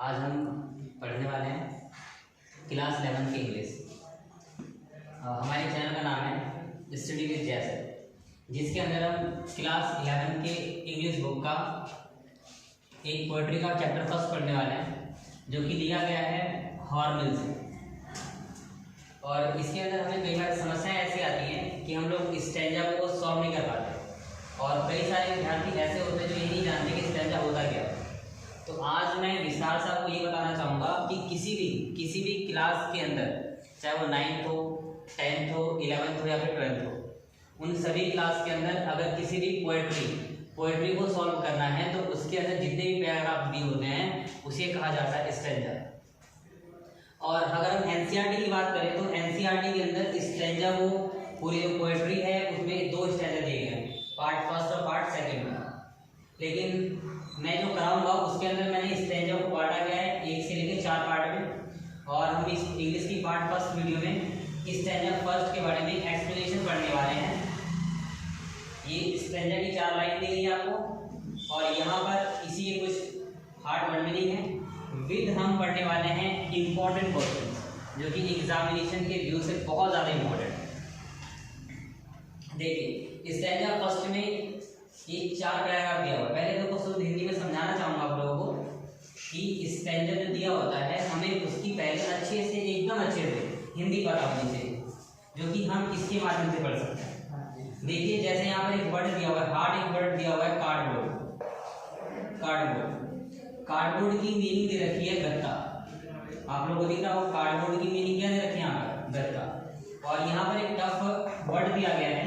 आज हम पढ़ने वाले हैं क्लास 11 की इंग्लिश। हमारे चैनल का नाम है स्टडी विद जैसर, जिसके अंदर हम क्लास 11 के इंग्लिश बुक का एक पोएट्री का चैप्टर फर्स्ट पढ़ने वाले हैं, जो कि दिया गया है हॉर्मिल से। और इसके अंदर हमें कई बार समस्याएं ऐसी आती हैं कि हम लोग स्टैंजा को सॉल्व नहीं कर पाते, और कई सारे विद्यार्थी ऐसे होते हैं जो ये नहीं जानते कि स्टैंजा होता क्या है। तो आज मैं विस्तार से आपको ये बताना चाहूँगा कि किसी भी क्लास के अंदर, चाहे वो 9th हो, 10th हो, 11th हो या फिर 12th हो, उन सभी क्लास के अंदर अगर किसी भी पोएट्री को सॉल्व करना है तो उसके अंदर जितने भी पैराग्राफ दिए होते हैं उसे कहा जाता है स्टैंजा। और अगर हम एनसीईआरटी की बात करें तो एनसीईआरटी के अंदर स्टैंजा को पूरी जो पोएट्री है उसमें 2 स्टैंजा दिए गए हैं, पार्ट फर्स्ट और पार्ट सेकेंड में। लेकिन मैं जो कराऊंगा उसके अंदर मैंने स्टैंजा को बांटा गया है 1 से लेकर 4 पार्ट में, और हम इस इंग्लिश की पार्ट फर्स्ट वीडियो में स्टैंजा फर्स्ट के बारे में एक्सप्लेनेशन पढ़ने वाले हैं। ये स्टैंजा की 4 लाइन दी गई है आपको, और यहाँ पर इसी के कुछ हार्ड वर्ड मीनिंग है। विद हम पढ़ने वाले हैं इंपॉर्टेंट क्वेश्चन, जो कि एग्जामिनेशन के व्यू से बहुत ज़्यादा इंपॉर्टेंट है। देखिए स्टैंजा फर्स्ट में ये 4 पैराग्राफ दिया हुआ है। पहले तो शुद्ध हिंदी में समझाना चाहूँगा आप लोगों को कि स्टैंजा जो दिया होता है हमें उसकी पहले अच्छे से एकदम अच्छे से हिंदी पता होनी चाहिए, जो कि हम इसके माध्यम से पढ़ सकते हैं। देखिए जैसे यहाँ पर एक वर्ड दिया हुआ है हार्ड, एक वर्ड दिया हुआ है कार्डबोर्ड। कार्डबोर्ड की मीनिंग दे रखी है गत्ता। आप लोगों को दिख रहा हो कार्डबोर्ड की मीनिंग क्या दे रखी है यहाँ पर, गत्ता। और यहाँ पर एक टफ वर्ड दिया गया है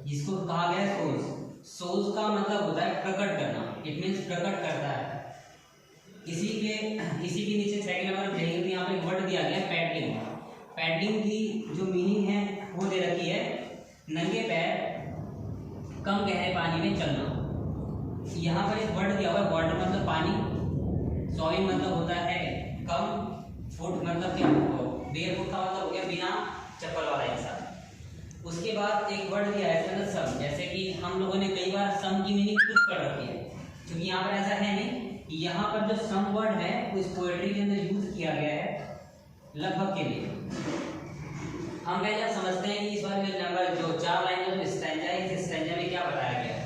जिसको कहा गया है सोज। सोज का मतलब होता है प्रकट करना, इट मीन्स प्रकट करता है। इसी के नीचे सेकंड नंबर देखेंगे तो यहाँ पर एक वर्ड दिया गया है पैडलिंग। पैडलिंग की जो मीनिंग है वो दे रखी है नंगे पैर कम गहरे पानी में चलना। यहाँ पर एक वर्ड दिया हुआ है वाटर मतलब पानी, सॉइल मतलब होता है कम, फुट मतलब क्या, बेयर फुट का मतलब हो गया बिना चप्पल वाला इंसान। उसके बाद एक वर्ड दिया है मतलब सम, जैसे कि हम लोगों ने कई बार सम की मीनिंग कुछ पढ़ रखी है, क्योंकि यहाँ पर ऐसा है नहीं। यहाँ पर जो सम वर्ड है उस पोएट्री के अंदर यूज किया गया है लगभग के लिए। हम क्या समझते हैं कि इस बार नंबर जो 4 लाइन का जो स्टैंजा है, इस स्टैंजा में क्या बताया गया है।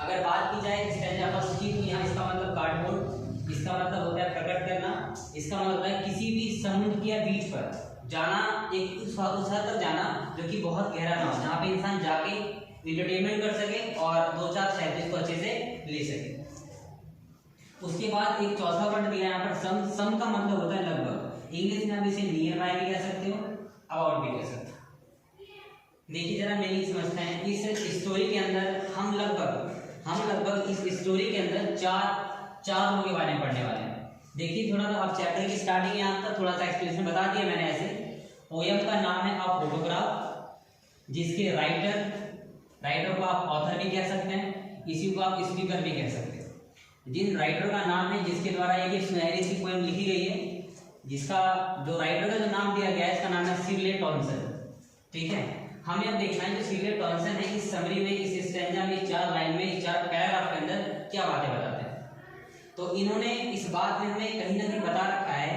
अगर बात की जाए स्टैंजा फर्स्ट की, तो यहाँ इसका मतलब कार्डबोर्ड, इसका मतलब होता है प्रकट करना, इसका मतलब है किसी भी समुद्र या बीच पर जाना, एक उस हद तक जाना जो कि बहुत गहरा ना हो, जहाँ पे इंसान जाके इंटरटेनमेंट कर सके और 2-4 शब्द को अच्छे से ले सके। उसके बाद एक चौथा वर्ड दिया है यहाँ पर सम। सम का मतलब होता है लगभग। इंग्लिश में आप इसे नियर बाय भी कह सकते हो, अबाउट भी कह सकते हो। देखिए जरा मीनिंग समझते हैं। इस स्टोरी के अंदर हम लगभग इस स्टोरी के अंदर चार लोगों के बारे में पढ़ने वाले हैं। देखिए थोड़ा सा अब चैप्टर की स्टार्टिंग यहाँ तक थोड़ा सा एक्सप्लेनेशन बता दिया मैंने ऐसे। पोयम का नाम है अ फोटोग्राफ, जिसके राइटर को आप ऑथर भी कह सकते हैं, इसी को आप स्पीकर भी कह सकते हैं। जिन राइटर का नाम है जिसके द्वारा ये सुनहरी सी पोयम लिखी गई है, जिसका जो राइटर का जो नाम दिया गया है इसका नाम है सिरले टॉनसन। ठीक है, हमें अब देखना है जो सिरले टॉनसन है इस समरी में, इस स्टैंजा में 4 लाइन में 4 पैराग्राफ के अंदर क्या बातें बताते हैं। तो इन्होंने इस बात में हमें कहीं ना कहीं बता रखा है,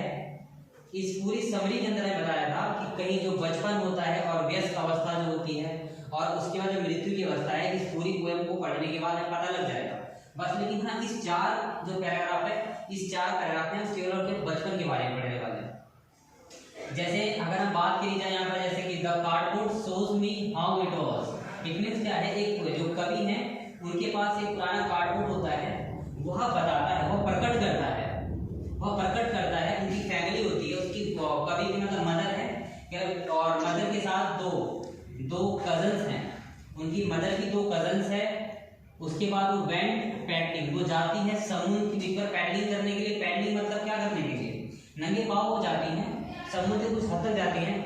इस पूरी समरी के अंदर हमें बताया था कि कहीं जो बचपन होता है और वयस्क अवस्था जो होती है और उसके बाद जो मृत्यु की अवस्था है, इस पूरी पोएम को पढ़ने के बाद हमें पता लग जाएगा बस। लेकिन हाँ इस 4 जो पैराग्राफ है, इस 4 पैराग्राफ में हम केवल के बचपन के बारे में पढ़ने वाले हैं। जैसे अगर हम बात करी जाए यहाँ पर, जैसे कि the cardboard shows me how it was. It means क्या है, एक जो कवि है उनके पास एक पुराना कार्डबोर्ड होता है, वह बताता है, वह प्रकट करता है उनकी फैमिली होती है, उसकी कवि की मतलब मदर है, और मदर के साथ दो कजन्स हैं, उनकी मदर की 2 कजन्स है। उसके बाद वो वेंट पैडलिंग, वो जाती है समुद्र के ऊपर पैडलिंग करने के लिए। पैडलिंग मतलब क्या करने के लिए, नंगे पाँव वो जाती हैं समुद्र के कुछ हद तक जाती हैं,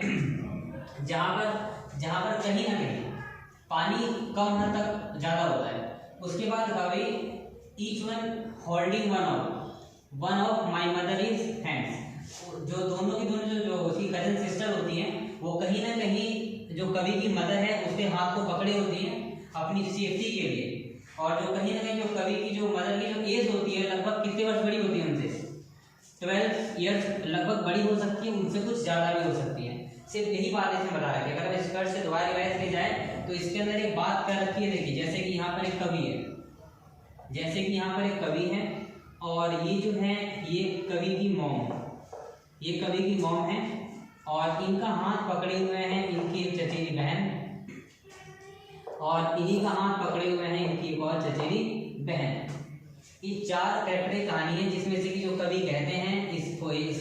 जहाँ पर कहीं ना कहीं पानी कम हद तक ज़्यादा होता है। उसके बाद कवि each one holding one of my mother is hands. जो दोनों की दोनों जो उसकी कजन सिस्टर होती हैं, वो कहीं ना कहीं जो कवि की मदर है उसके हाथ को पकड़े होती हैं अपनी सेफ्टी के लिए। और जो कहीं ना कहीं जो कवि की जो मदर की जो एज होती है लगभग कितने वर्ष बड़ी होती है उनसे, 12 ईयर्स लगभग बड़ी हो सकती है, उनसे कुछ ज़्यादा भी हो सकती है। सिर्फ यही बात इसमें बता रखी है। अगर इस स्कर्ट से दोबारा रिवाइज की जाए तो इसके अंदर एक बात कर रखी है, देखिए जैसे कि यहाँ पर एक कवि है, जैसे कि यहाँ पर एक कवि है और ये जो है ये कवि की मॉम, ये कवि की मॉम है और इनका हाथ पकड़े हुए हैं इनकी एक चचेरी बहन और इन्हीं का हाथ पकड़े हुए हैं इनकी एक और चचेरी बहन। ये 4 कैरेक्टर कहानी है जिसमें से कि जो कवि कहते हैं इस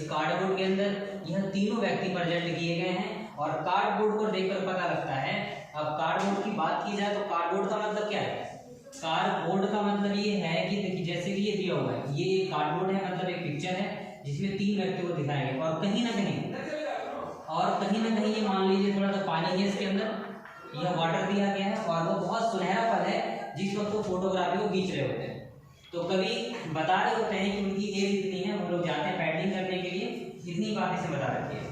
कार्डबोर्ड के अंदर यह तीनों व्यक्ति प्रेजेंट किए गए हैं और कार्डबोर्ड को देखकर पता लगता है। अब कार्डबोर्ड की बात की जाए तो कार्डबोर्ड का मतलब क्या है? कार्डबोर्ड का मतलब ये है कि देखिए जैसे कि ये दिया हुआ है, ये एक कार्डबोर्ड है, मतलब एक पिक्चर है जिसमें 3 व्यक्ति को दिखाया गया और कहीं ना कहीं ये मान लीजिए थोड़ा सा पानी है इसके अंदर, यह वाटर दिया गया है और वो बहुत सुनहरा पल है जिस वक्त वो फोटोग्राफी को खींच रहे होते हैं। तो कभी बता रहे होते हैं कि उनकी एज इतनी है, हम लोग जाते हैं पैडिंग करने के लिए, इतनी बात इसे बता रखी है।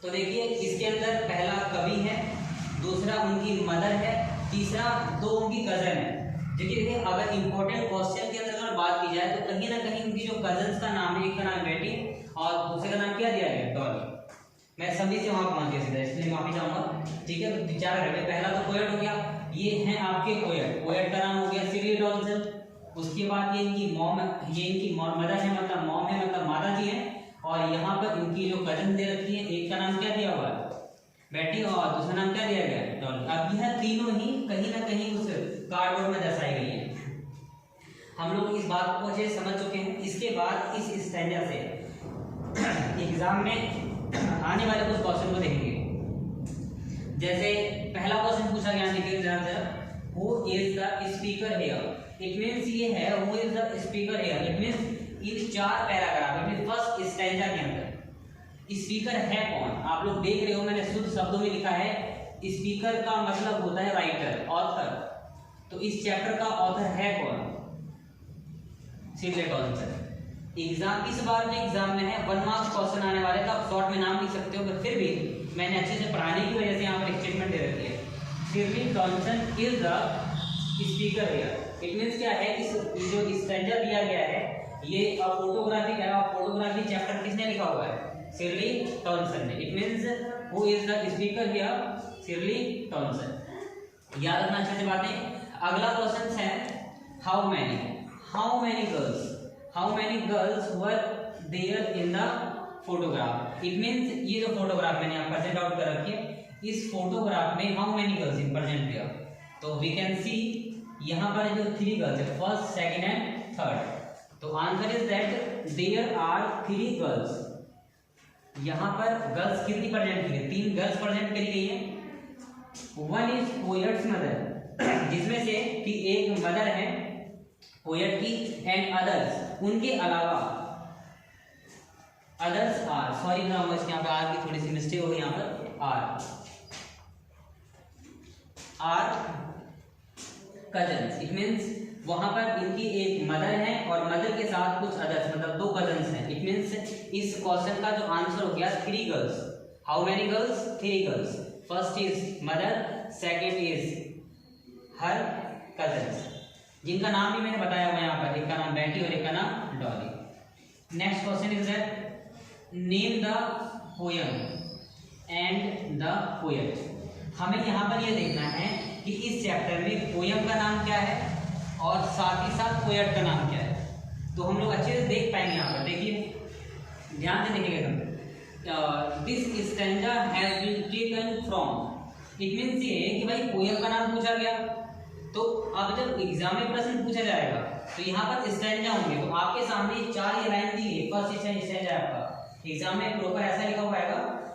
तो देखिए इसके अंदर पहला कवि है, दूसरा उनकी मदर है, तीसरा 2 उनकी कजन है। देखिए अगर इंपॉर्टेंट क्वेश्चन के अंदर अगर बात की जाए तो कहीं ना कहीं उनकी जो कजन्स का नाम है, एक का नाम बेटी और दूसरे का नाम क्या दिया गया? डॉली। मैं सभी से वहां पहुंच गया सीधा, इसलिए माफी चाहूंगा। ठीक है, तो 4 घंटे पहला तो पोएट हो गया, ये हैं आपके पोएट का नाम हो गया सिरिल डॉल्सन। उसके बाद ये इनकी मॉम, ये इनकी मदर है, मतलब मॉम है, मतलब माता जी है और यहाँ पर इनकी जो कजन दे रखी है, एक का नाम क्या दिया हुआ है? बेटी और दूसरा नाम क्या दिया गया? डॉली। अब यह तीनों ही कहीं ना कहीं उस कार्डबोर्ड में दर्शाई गई है। हम लोग इस बात को अच्छे समझ चुके हैं। इसके बाद इस स्टैंजा से एग्जाम में आने वाले कुछ क्वेश्चन को देखेंगे। जैसे पहला क्वेश्चन पूछा गया, देखिए जरा, who is the speaker here? It means ये है who is the speaker here, it means in 4 paragraph, it means first stanza के अंदर स्पीकर है कौन? आप लोग देख रहे हो मैंने शुद्ध शब्दों में लिखा है, स्पीकर का मतलब होता है राइटर, ऑथर। तो इस चैप्टर का ऑथर है कौन? सिरिल डॉल्सन। एग्जाम इस बार जो एग्जाम में है 1 मार्क्स क्वेश्चन आने वाले, तो आप शॉर्ट में नाम लिख सकते हो, पर फिर भी मैंने अच्छे से पढ़ाने की वजह से यहाँ पर स्टेटमेंट दे रखी है, Cyril Dolson is the speaker here. It means क्या है, इस जो स्टैंजा दिया गया है ये फोटोग्राफी का, फोटोग्राफी चैप्टर किसने लिखा हुआ है? सिरिल डॉल्सन ने। It means who is the speaker here? Cyril Dolson. याद रखना अच्छे से बातें। अगला क्वेश्चन है how many girls were there in the photograph. It means ये जो फोटोग्राफ मैंने यहाँ प्रेजेंट आउट कर रखी है, इस फोटोग्राफ में how many girls in present here? तो वी कैन सी यहाँ पर जो 3 गर्ल्स है, फर्स्ट, सेकंड एंड थर्ड। तो answer is that there are 3 girls. यहाँ पर गर्ल्स कितनी प्रेजेंट की है? 3 गर्ल्स प्रेजेंट करी गई है। 1 इज पोएट्स मदर, जिसमें से कि एक मदर है पोएट की, एंड अदर्स, उनके अलावा अदर्स आर, सॉरी यहाँ पर आर की थोड़ी सी मिस्टेक हो गई, यहाँ पर आर कजन्स। इट मींस वहां पर इनकी एक मदर है और मदर के साथ कुछ अदर्स, मतलब 2 कजन्स हैं। इट मींस इस क्वेश्चन का जो आंसर हो गया 3 girls. How many girls? 3 girls. First is mother, second is her cousins, जिनका नाम भी मैंने बताया हुआ यहाँ पर, एक का नाम बेटी और एक का नाम Dolly. Next question is that name the poem and the poet. हमें यहाँ पर ये देखना है कि इस चैप्टर में पोयम का नाम क्या है और साथ ही साथ पोएट का नाम क्या है। तो हम लोग अच्छे से देख पाएंगे। यहाँ पर देखिए, ध्यान से देखिएगा, this stanza has been taken from. It means ये है कि भाई पोयम का नाम पूछा गया, तो अब जब एग्जाम में प्रश्न पूछा जाएगा तो यहाँ पर स्टैंजा होंगे, तो आपके सामने 4 ये लाइन दी है, फर्स्ट स्टैंजा आपका एग्जाम में प्रॉपर ऐसा लिखा हुआ है।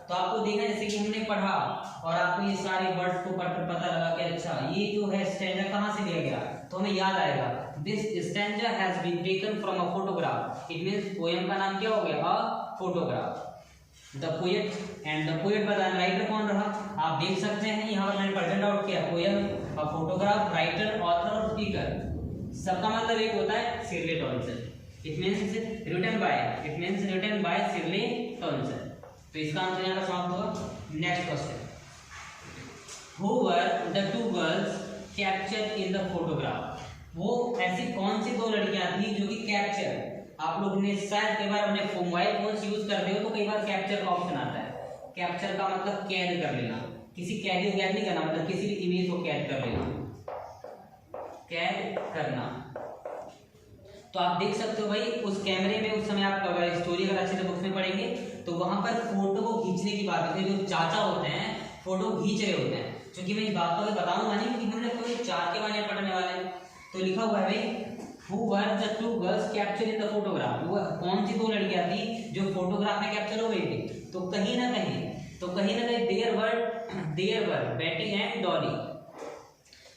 तो आपको देखना जैसे कि हमने पढ़ा और आपको ये सारे वर्ड्स को पता लगा कि अच्छा ये जो है स्टैंजा कहाँ से लिया गया, तो हमें याद आएगा this stanza has been taken from a photograph. It means poem का नाम क्या हो गया? A photograph. The poet, and the poet बताना राइटर कौन रहा, आप देख सकते हैं यहाँ पर मैंने प्रेजेंट आउट किया, poem, a photograph, writer, author और स्पीकर, सबका मतलब एक होता है Cyril Dolson. It means written by Cyril Dolson. तो इसका आंसर यहाँ पर समाप्त हुआ। Next question, who were the 2 girls captured in the photograph? वो ऐसी कौन सी 2 लड़कियां थी जो कि कैप्चर आप लोग ने शायद कई बार अपने मोबाइल फोन यूज करते हो तो कई बार कैप्चर का ऑप्शन आता है। कैप्चर का मतलब कैद कर लेना, किसी कैद को कैद नहीं करना, मतलब किसी भी इमेज को कैद कर लेना, कैद करना। तो आप देख सकते हो भाई उस कैमरे में उस समय आप स्टोरी अगर अच्छे से बुक्स में पढ़ेंगे तो वहां पर फोटो को खींचने की बात होती है। जो चाचा होते हैं फोटो खींच रहे होते हैं, क्योंकि मैं इस बात को बताऊंगा नहीं क्योंकि हम लोग कोई 4 के बारे में पढ़ने वाले हैं। तो लिखा हुआ है भाई Who were the two girls captured in the photograph? वो कौन सी 2 लड़कियां थी जो फोटोग्राफ में कैप्चर हो गई थी? तो कहीं ना कहीं देयर वर बेटी and Dolly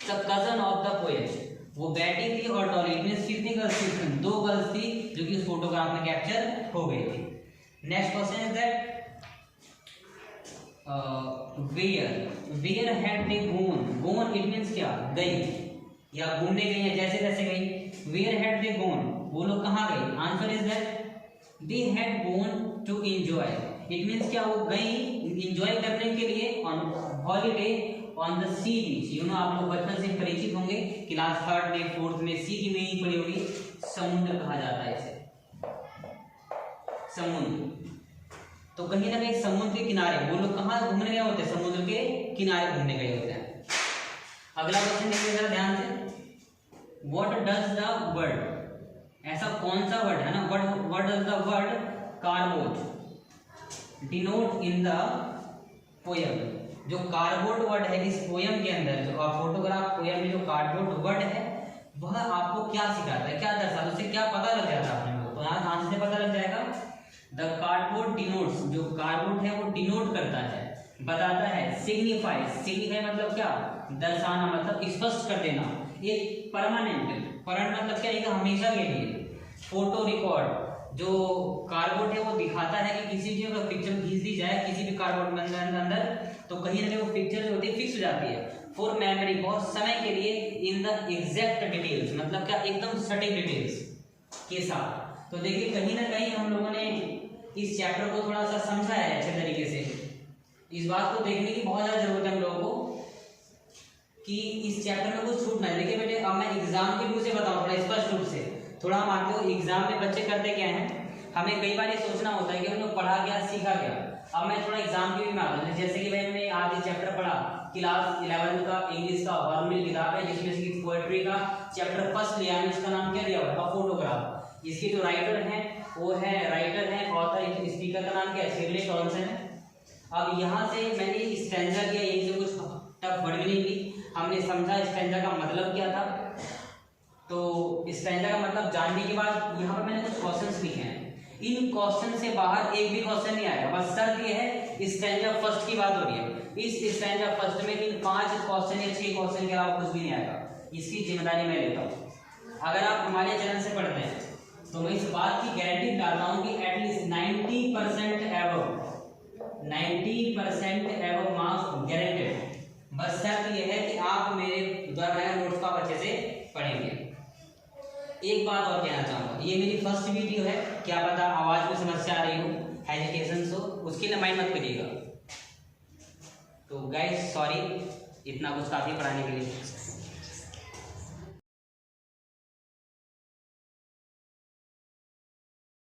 the cousin of the poet. वो बेटी थी और डॉली, इट मींस कितनी गर्ल्स थी? 2 गर्ल्स थी जो कि उस फोटोग्राफ में कैप्चर हो गई थी। Next question is that where had they gone it means क्या? गई या घूमने गई है, जैसे तैसे गई। वेयर हैड दे गॉन, वो लोग कहाँ गए? Answer is that they had gone to enjoy. It means क्या? वो गई एंजॉय करने के लिए on holiday on the sea beach. You know आप लोग बचपन से परिचित होंगे, क्लास 3 में 4th में सी की मीनिंग पढ़ी होगी। समुद्र कहा जाता है इसे, समुद्र। तो कहीं ना कहीं समुद्र के किनारे वो लोग कहाँ घूमने गए होते हैं? समुद्र के किनारे घूमने गए होते हैं। अगला क्वेश्चन देखिए जरा ध्यान से। What does the word, ऐसा कौन सा वर्ड है ना, what does the word cardboard denote in the poem? जो कार्डबोर्ड वर्ड है इस पोयम के अंदर, जो फोटोग्राफ पोयम में जो कार्डबोर्ड वर्ड है वह आपको क्या सिखाता है, क्या दर्शाता है, उससे क्या पता लग जाता है अपने को? तो यहाँ आंसर से पता लग जाएगा। द कार्डबोर्ड डिनोट्स, जो कार्डबोर्ड है वो डिनोट करता है, बताता है। सिग्निफाई मतलब क्या? दर्शाना, मतलब स्पष्ट कर देना। एक परमानेंट मतलब क्या? एक हमेशा के लिए। फोटो रिकॉर्ड, जो कार्डबोर्ड है वो दिखाता है कि किसी भी अगर पिक्चर खींच दी जाए किसी भी कार्डबोर्ड में अंदर तो कहीं ना कहीं वो पिक्चर जो होती है फिक्स हो जाती है। फॉर मेमोरी, बहुत समय के लिए। इन द एग्जैक्ट डिटेल्स, मतलब क्या? एकदम सटीक डिटेल्स के साथ। तो देखिए कहीं ना कहीं हम लोगों ने इस चैप्टर को थोड़ा सा समझा है अच्छे तरीके से। इस बात को देखने की बहुत ज्यादा जरूरत है हम लोगों को कि इस चैप्टर में कुछ छूट ना है। देखिए बेटे अब मैं एग्जाम के व्यू से बताऊं थोड़ा स्पष्ट रूप से। थोड़ा हम आते हो एग्जाम में बच्चे करते क्या हैं, हमें कई बार ये सोचना होता है कि हम लोग पढ़ा क्या सीखा क्या। अब मैं थोड़ा एग्जाम के व्यू में आता हूँ। जैसे कि भाई हमने आज ये चैप्टर पढ़ा, क्लास 11 का इंग्लिश का हॉर्नबिल किताब है जिसमें से पोएट्री का चैप्टर फर्स्ट लिया है। इसका नाम क्या दिया हुआ है? फोटोग्राफ। इसके जो राइटर हैं वो है ऑथर, स्पीकर का नाम क्या है? शिर्ले टॉनसन है। अब यहाँ से मैंने स्टैंजा किया, यही से कुछ टफ वर्ड भी नहीं ली। हमने समझा स्टैंजा का मतलब क्या था। तो स्टैंजा का मतलब जानने के बाद यहाँ पर मैंने कुछ क्वेश्चंस लिखे हैं। इन क्वेश्चन से बाहर एक भी क्वेश्चन नहीं आएगा। बस शर्त ये है स्टैंजा फर्स्ट की बात हो रही है। इस स्टैंजा फर्स्ट में इन 5 क्वेश्चन या 6 क्वेश्चन के अलावा कुछ भी नहीं आएगा। इसकी जिम्मेदारी मैं लेता हूँ। अगर आप हमारे चैनल से पढ़ते हैं तो मैं इस बात की गारंटी डालता हूँ कि एटलीस्ट 90% एबव मार्क्स गारंटेड। बस शर्त यह है कि आप मेरे द्वारा बनाए नोट्स को अच्छे से पढ़ेंगे। एक बात और कहना चाहूँगा, ये मेरी फर्स्ट वीडियो है, क्या पता आवाज़ में समस्या आ रही हो, हेजिटेशन हो, उसके लिए माइंड मत करिएगा। तो गाइस सॉरी, इतना कुछ काफ़ी पढ़ाने के लिए।